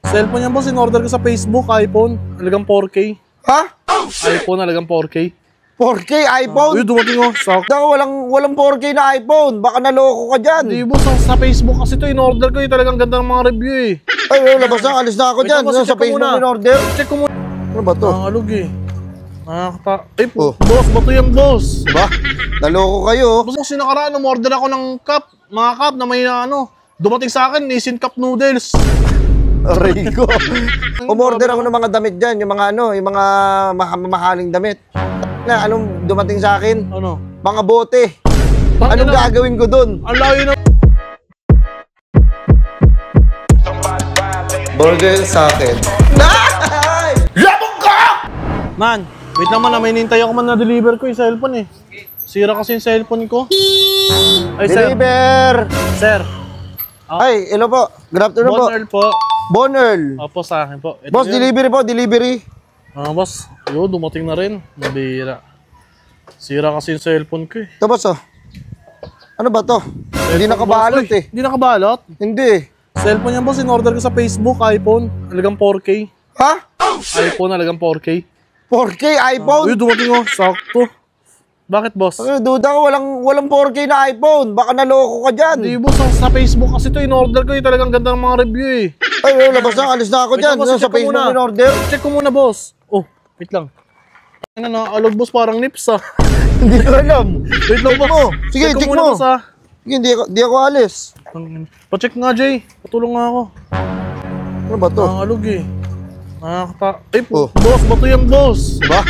Cellphone yan boss, in-order ko sa Facebook, iPhone. Halagang 4K. Ha? iPhone, halagang 4K. 4K iPhone? Uy, dumating oh. Sakto. Walang 4K na iPhone. Baka naloko ka dyan. Hindi boss, sa Facebook kasi ito, in-order ko. Talagang ganda ng mga review eh. Ay, labas na. Alis na ako dyan. Sa Facebook in-order. Check ko muna. Ano ba to? Alog eh. Ay, boss, bato yan boss. Diba? Naloko kayo. Boss, kasi nakaraan, umorder ako ng cup. Mga cup na may dumating sa akin, Nissin Cup Noodles. Aray ko. Umorder ako ng mga damit dyan. Yung mga yung mga mahaling damit. Na, anong dumating sa akin? Ano? Mga bote. Anong gagawin ko dun? Ang layo na. Burger sa akin. Labong ka! Man, wait lang man, may nintay ako man na-deliver ko yung cellphone eh. Sira kasi yung cellphone ko. Ay, Deliver! Sir. Ay, hello po. Good afternoon po. Bonner po. Bonner. Opo, sa akin po. Boss, delivery po, delivery. Boss, dumating na rin. Nabihira. Sira kasi yung cellphone ko eh. Ito boss oh. Ano ba to? Hindi nakabalot eh. Hindi nakabalot? Hindi. Cellphone yan boss, in-order ko sa Facebook, iPhone. Halagang 4K. Ha? iPhone, halagang 4K. 4K iPhone? Uy, dumating oh. Sakto. Bakit boss? Duda ko, walang 4K na iPhone. Baka naloko ka dyan. Hindi boss, sa Facebook kasi ito, in-order ko talagang ganda ng mga review eh. Ay, labas na. Alis na ako dyan. Sa Facebook in-order. Check ko muna boss. Oh, wait lang. Alog boss, parang nips ah. Hindi ko alam. Wait lang boss. Sige, check mo. Sige, hindi ako alis. Pa-check nga Jay. Patulong nga ako. Ano ba to? Alog eh. Ay, boss, bato yan boss. Diba?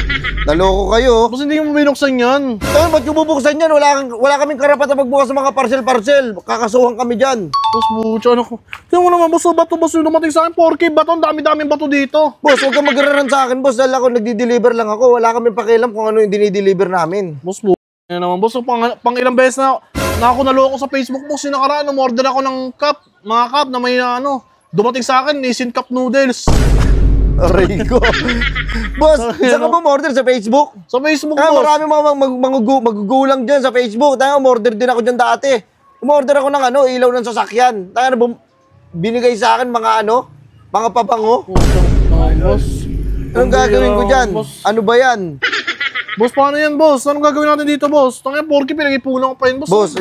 Naloko kayo. Boss, hindi mo binuksan yan. Ay, ba't yung bubuksan yan? Wala kaming karapatan magbukas ng mga parcel-parcel. Kakasuhan kami dyan. Boss, bucho, ano ko. Tingnan mo naman, boss, bato, boss, yung dumating sa akin, 4K bato, ang dami-daming bato dito. Boss, huwag kang mag-raran sa akin, boss, dahil ako nagdi-deliver lang ako. Wala kaming pakialam kung ano yung dinideliver namin. Boss, yan naman, boss, pang ilang beses na ako naloko sa Facebook, boss, yung nakaraan, umorder ako ng cup, mga cup na may dumating sa akin, Nissin Cup Noodles. Aray ko. Boss, saan ka ba umorder? Sa Facebook? Sa Facebook, boss. Marami mga magugulang dyan sa Facebook. Tayo, umorder din ako dyan dati. Umorder ako ng ilaw ng sasakyan. Tayo, binigay sa akin mga mga pabango. Boss. Anong gagawin ko dyan? Ano ba yan? Boss, paano yan, boss? Anong gagawin natin dito, boss? Tangina, 4K, pinag-ipunan ko pa yun, boss. Boss,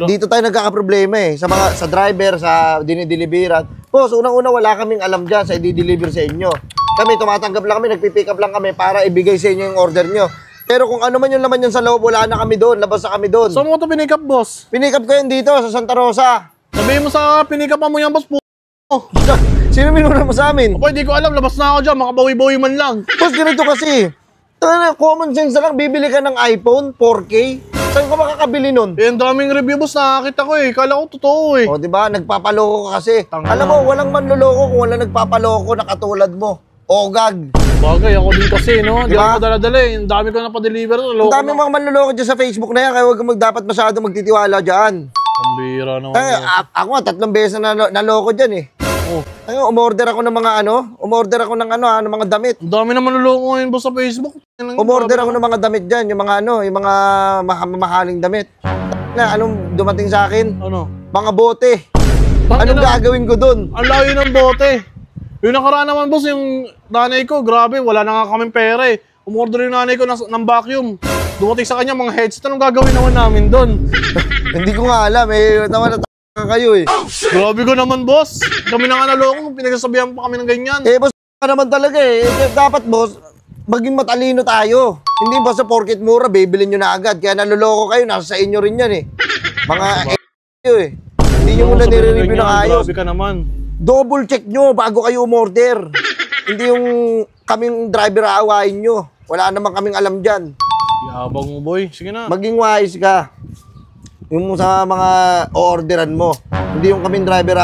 dito tayo nagkakaproblema eh. Sa driver, sa dinideliveran. Boss, unang-una wala kaming alam dyan sa i-deliver sa inyo. Kami, tumatanggap lang kami, nagpipick up lang kami para ibigay sa inyo yung order nyo. Pero kung ano man yung laman yan sa loob, wala na kami doon, labas na kami doon. Saan mo ito pinick up, boss? Pinick up ko yun dito, sa Santa Rosa. Sabihin mo sa pinick up mo yan, boss, Sino minuna mo sa amin? Opo, hindi ko alam, labas na ako dyan, makabawi-bawi man lang. Boss, ganito kasi. Common sense na lang, bibili ka ng iPhone 4K. Saan ka makakabili nun? Eh, ang daming review, boss, nakakita ko eh. Kala ko totoo eh. O, diba? Nagpapaloko ka kasi. Alam mo, walang manloloko kung wala nagpapaloko na katulad mo. Ogag. Bagay, ako din kasi, no? Di ako dala-dala eh. Ang dami ko na pa-deliver. Ang dami mga manloloko dyan sa Facebook na yan, kaya huwag kang dapat masyado magtitiwala dyan. Ang bira naman. Ako nga, 3 beses na naloko dyan eh. Umorder ako ng mga umorder ako ng ng mga damit. Ang dami naman naloko ngayon boss sa Facebook. Umorder ako ng mga damit dyan, yung mga yung mga mahaling damit. Na, anong dumating sa akin? Ano? Mga bote. Anong gagawin ko dun? Ang layo ng bote. Yung nakaraan naman boss, yung nanay ko, grabe, wala na nga kaming pera eh. Umorder yung nanay ko ng vacuum. Dumating sa kanya mga headset, anong gagawin naman namin dun? Hindi ko nga alam eh, nawala kayo eh. Grabe ko naman boss. Kami na nga naloko, pinagsasabihan pa kami ng ganyan. Eh boss, naman talaga eh. Dapat boss, maging matalino tayo. Hindi ba sa porket mura, bibilin nyo na agad. Kaya naloloko kayo, nasa sa inyo rin yan eh. Mga kayo eh. Hindi nyo muna nire-review ng ayos. Grabe ka naman. Double check nyo bago kayo umorder. Hindi yung kaming driver aawain nyo. Wala naman kaming alam dyan. Yabang mo boy, sige na. Maging wise ka. Yung sa mga o-orderan mo. Hindi yung kaming driver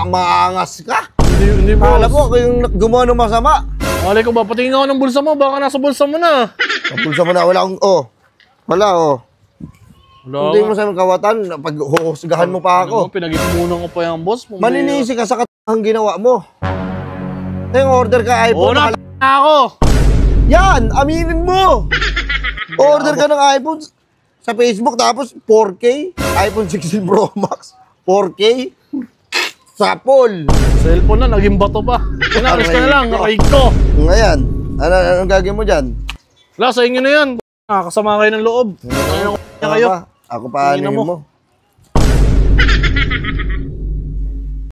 maangas ka. Hindi boss. Alam mo, yung gumawa ng masama. Alay ko ba, patingin ako ng bulsa mo, baka nasa bulsa mo na. Bulsa mo na, wala akong, wala hindi mo sa mga kawatan, pag huhusgahan mo pa ako. Pinag-ipunan ko pa yung boss. Maninisi ka sa katang ginawa mo. Yung order ka iPhone. Oo na ako. Yan, aminin mo. Order ka ng iPhone sa Facebook tapos 4K, iPhone 16 Pro Max, 4K. Sa pool. Cellphone na, naging bato pa. Inaris ka na lang, nakaig ko. Ngayon, anong gagawin mo dyan? Wala, sa inyo na yan. Kasama kayo ng loob. Ano Ano kayo? ba? Ako pa Tingnan mo. mo.